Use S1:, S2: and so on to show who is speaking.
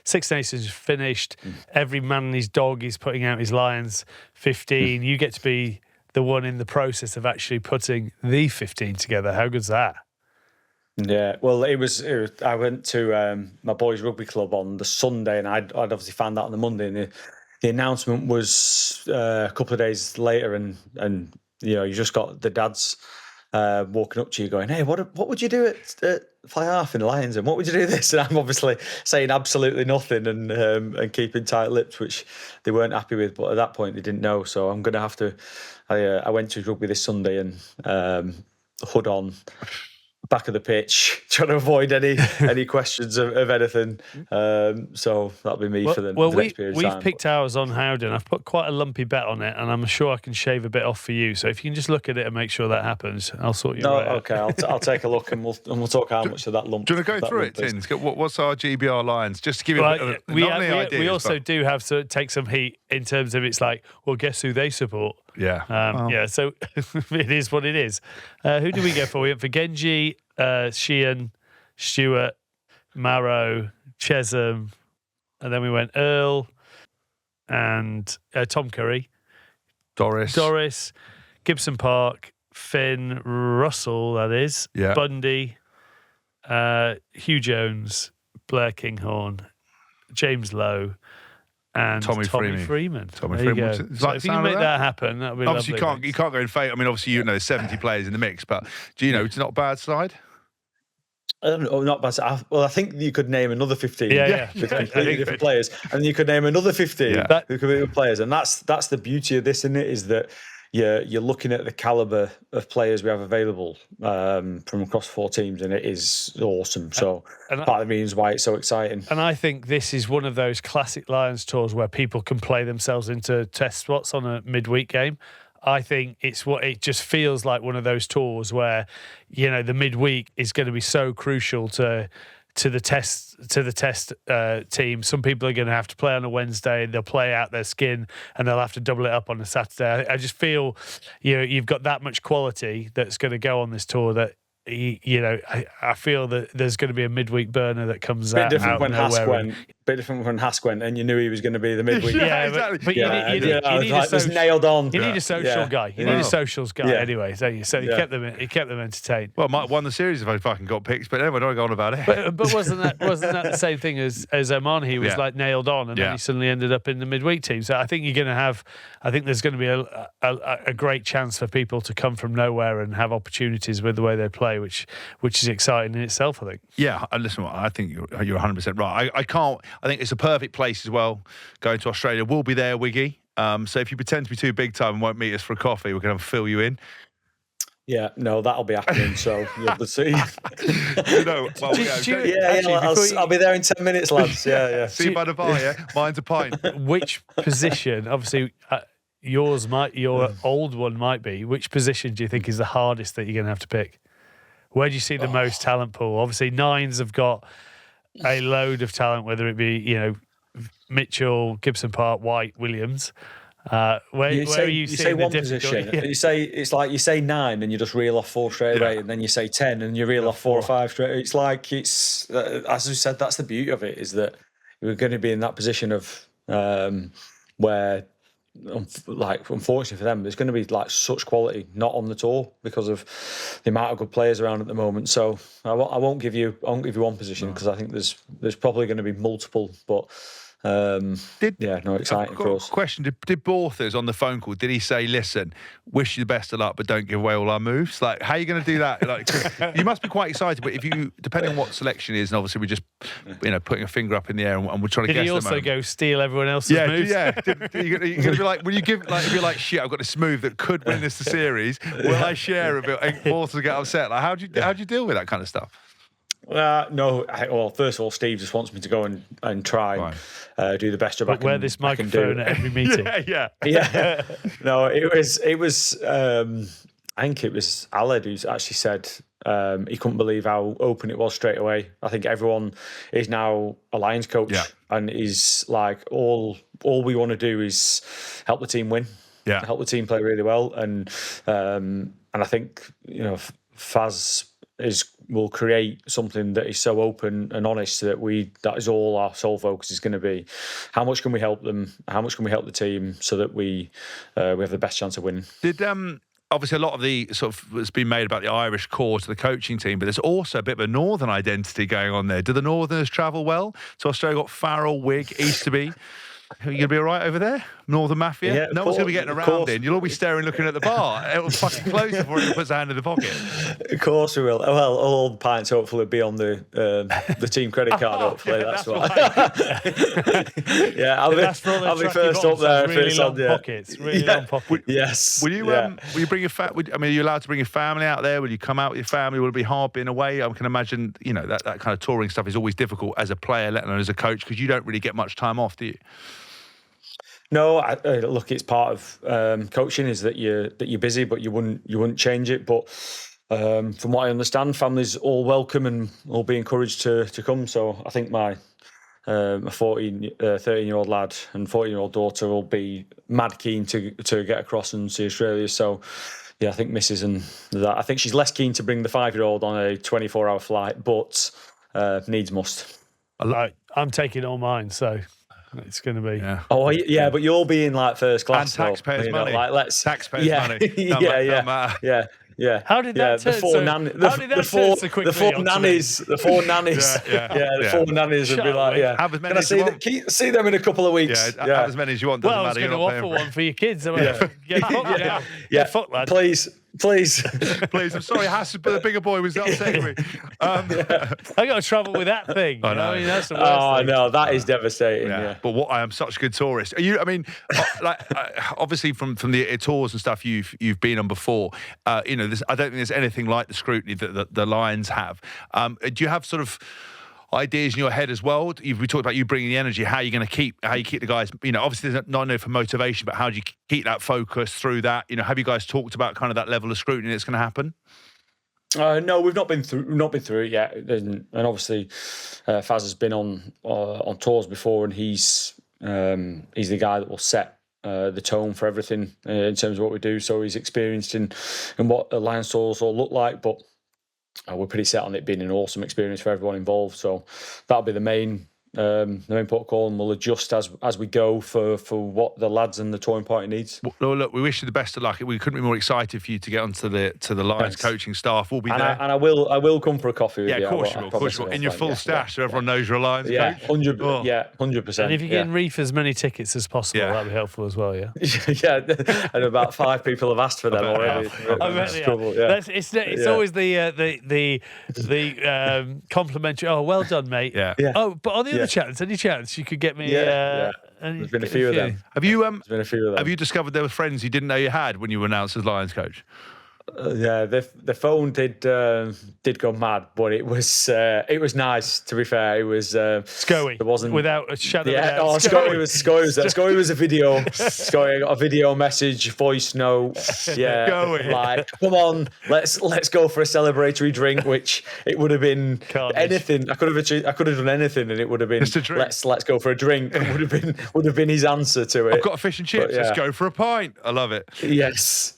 S1: Six Nations is finished. Every man and his dog is putting out his Lions 15. You get to be the one in the process of actually putting the 15 together. How good's that?
S2: Yeah, well, it was I went to my boys' rugby club on the Sunday, and I'd obviously found that on the Monday, and the announcement was a couple of days later, and you just got the dads walking up to you going, "Hey, what would you do at fly half in the Lions, and what would you do this?" And I'm obviously saying absolutely nothing and keeping tight lips, which they weren't happy with, but at that point they didn't know, so I'm going to have to. I went to rugby this Sunday and hood on. Back of the pitch, trying to avoid any questions of anything. So that'll be me for the next period of time.
S1: We've picked ours on Howden. I've put quite a lumpy bet on it, and I'm sure I can shave a bit off for you. So if you can just look at it and make sure that happens, I'll sort you out.
S2: Okay, I'll take a look and we'll talk how much of that lump.
S3: Do you want to go through it, Tins? What's our GBR Lions? Just to give you
S1: we also do have to take some heat in terms of it's like, well, guess who they support?
S3: Yeah.
S1: Yeah, so it is what it is. Who do we go for? We went for Genji, Sheehan, Stewart, Marrow, Chesham, and then we went Earl and Tom Curry. Doris, Gibson Park, Finn, Russell, that is, Bundy, Hugh Jones, Blair Kinghorn, James Lowe, and Tommy Freeman.
S3: Tommy Freeman.
S1: So if you can make that happen, that would be
S3: obviously
S1: lovely.
S3: You can't go in fate. I mean, obviously, 70 players in the mix, but it's not a bad side.
S2: I don't know, not bad. I think you could name another 15 with completely different players, and you could name another 15 who could be different players, and that's the beauty of this, isn't it? Is that you're looking at the caliber of players we have available from across 4 teams, and it is awesome. So part of the reasons why it's so exciting.
S1: And I think this is one of those classic Lions tours where people can play themselves into test spots on a midweek game. I think it just feels like one of those tours where, the midweek is going to be so crucial to the test team. Some people are going to have to play on a Wednesday. They'll play out their skin and they'll have to double it up on a Saturday. I just feel, you've got that much quality that's going to go on this tour that, I feel that there's going to be a midweek burner that comes out.
S2: Bit different when Hask went, and you knew he was going to be the midweek.
S3: Exactly.
S1: But you need a
S2: nailed on.
S1: You need a social guy. You need a socials guy anyway. So he kept them entertained.
S3: Well, might have won the series if I fucking got picked, but anyway, don't go on about it.
S1: But wasn't that the same thing as Oman? He was like nailed on, and then he suddenly ended up in the midweek team. So I think there's going to be a great chance for people to come from nowhere and have opportunities with the way they play, which is exciting in itself, I think.
S3: Yeah, listen, I think you're 100% right. I think it's a perfect place as well. Going to Australia, we'll be there, Wiggy. So if you pretend to be too big time and won't meet us for a coffee, we're going to fill you in.
S2: Yeah, no, that'll be happening. So you'll see. I'll be there in 10 minutes, lads. Yeah.
S3: See you by the bar. Yeah, mine's a pint.
S1: Which position? Obviously, your old one might be. Which position do you think is the hardest that you're going to have to pick? Where do you see the most talent pool? Obviously, Nines have got a load of talent, whether it be, Mitchell, Gibson Park, White, Williams. Where are you seeing
S2: say one
S1: the
S2: position,
S1: yeah.
S2: you say 9 and you just reel off 4 straight away, and then you say 10 and you reel off 4 or 5 straight. It's like as I said, that's the beauty of it, is that we're going to be in that position of where, unfortunately for them, there's going to be such quality not on the tour because of the amount of good players around at the moment. So I won't give you one position, because I think there's probably going to be multiple, but exciting for us.
S3: Question: Did Borthers on the phone call? Did he say, "Listen, wish you the best of luck, but don't give away all our moves"? Like, how are you going to do that? You must be quite excited. But if you, depending on what selection is, and obviously we're just, putting a finger up in the air and we're trying to guess.
S1: Did he also go steal everyone else's moves?
S3: Yeah. You're going to be like, when you give, if you're like, shit, I've got this move that could win us the series. Will I share a bit? And Borthers get upset. Like, how do you deal with that kind of stuff?
S2: No. Well, first of all, Steve just wants me to go and try and do the best job I can.
S1: Wear this microphone at every meeting.
S2: Yeah. No, it was. I think it was Aled who's actually said he couldn't believe how open it was straight away. I think everyone is now a Lions coach, and is like, all we want to do is help the team win, help the team play really well, and I think Faz will create something that is so open and honest that is all our sole focus is going to be. How much can we help them? How much can we help the team so that we have the best chance of winning?
S3: Did obviously a lot of the sort of has been made about the Irish core to the coaching team, but there's also a bit of a northern identity going on there. Do the Northerners travel well? So Australia got Farrell, Wigg, Easterby. Are you going to be all right over there? Northern Mafia?
S2: Yeah,
S3: no one's going to be getting around in. You'll all be staring, looking at the bar. It'll fucking close before he puts a hand in the pocket.
S2: Of course we will. Well, all the pints hopefully be on the team credit card. Hopefully, that's why. Yeah, I'll be first up there if it's on
S1: pockets. Really long pockets.
S2: Yes.
S3: Will you bring your are you allowed to bring your family out there? Will you come out with your family? Will it be hard being away? I can imagine, that kind of touring stuff is always difficult as a player, let alone as a coach, because you don't really get much time off, do you?
S2: No, look, it's part of coaching is that you're busy, but you wouldn't change it. But from what I understand, families all welcome and all be encouraged to come. So I think my 13-year-old lad and 14-year-old daughter will be mad keen to get across and see Australia. So yeah, I think Mrs. and that. I think she's less keen to bring the 5-year-old on a 24-hour flight, but needs must.
S1: I'm taking all mine, so. It's going to be.
S3: Yeah.
S2: Oh, yeah, but you'll be in like first class.
S3: And taxpayers' money.
S2: Taxpayers'
S3: money.
S2: Yeah.
S1: How did that turn so quickly?
S2: The four nannies. The four nannies would be like,
S3: have as many
S2: Can I
S3: as you want?
S2: see them in a couple of weeks?
S3: Yeah, have as many as you want.
S1: Well, I was going to offer one for your kids. Fuck, lad.
S2: Please.
S3: I'm sorry, Hask, but the bigger boy was upsetting me.
S1: I got to travel with that thing.
S3: I know.
S1: I mean, that's the worst thing.
S2: No, that is devastating. Yeah.
S3: But I am such a good tourist. Obviously from the tours and stuff you've been on before, I don't think there's anything like the scrutiny that the Lions have. Do you have sort of ideas in your head as well? We talked about you bringing the energy. How you keep the guys? Obviously there's not only for motivation, but how do you keep that focus through that? Have you guys talked about kind of that level of scrutiny that's going to happen?
S2: No, we've not been through it yet. And obviously, Faz has been on tours before, and he's the guy that will set the tone for everything in terms of what we do. So he's experienced in what the Lions tours all look like, but. We're pretty set on it being an awesome experience for everyone involved. So that'll be the main protocol, and we'll adjust as we go for what the lads and the touring party needs.
S3: Well, look, we wish you the best of luck. We couldn't be more excited for you to get onto the Lions coaching staff. We'll be there,
S2: and I will come for a coffee.
S3: Yeah, of course you will. In your full stash, so everyone knows you're a Lions coach.
S2: 100%.
S1: And if you can reef as many tickets as possible, that'd be helpful as well. Yeah.
S2: And about 5 people have asked for them already.
S1: It's always the complimentary. Oh, well done, mate.
S3: Yeah.
S1: Oh, but on the other chance, any chance you could get me?
S2: There's been a few of them.
S3: Have you discovered there were friends you didn't know you had when you were announced as Lions coach?
S2: The phone did go mad, but it was nice. To be fair, it was
S1: Scoey.
S2: There wasn't
S1: without a shadow.
S2: Scoey was a video. Scoey got a video message, voice note. Yeah,
S3: Scoey.
S2: Like, come on, let's go for a celebratory drink. Which it would have been anything. I could have done anything, and it would have been
S3: just a drink.
S2: Let's go for a drink. Would have been his answer to it.
S3: I've got a fish and chips. Let's go for a pint. I love it.
S2: Yes.